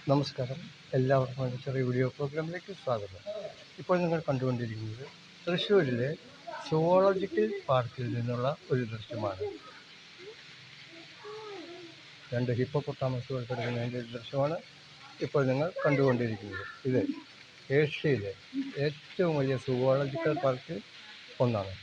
നമസ്കാരം, എല്ലാവർക്കും എൻ്റെ ചെറിയ വീഡിയോ പ്രോഗ്രാമിലേക്ക് സ്വാഗതം. ഇപ്പോൾ നിങ്ങൾ കണ്ടുകൊണ്ടിരിക്കുന്നത് തൃശ്ശൂരിലെ സുവോളജിക്കൽ പാർക്കിൽ നിന്നുള്ള ഒരു ദൃശ്യമാണ്. രണ്ട് ഹിപ്പോപ്പൊട്ടാമസുകൾ കിടക്കുന്നതിൻ്റെ ഒരു ദൃശ്യമാണ് ഇപ്പോൾ നിങ്ങൾ കണ്ടുകൊണ്ടിരിക്കുന്നത്. ഇത് ഏഷ്യയിലെ ഏറ്റവും വലിയ സുവോളജിക്കൽ പാർക്കിൽ ഒന്നാണ്.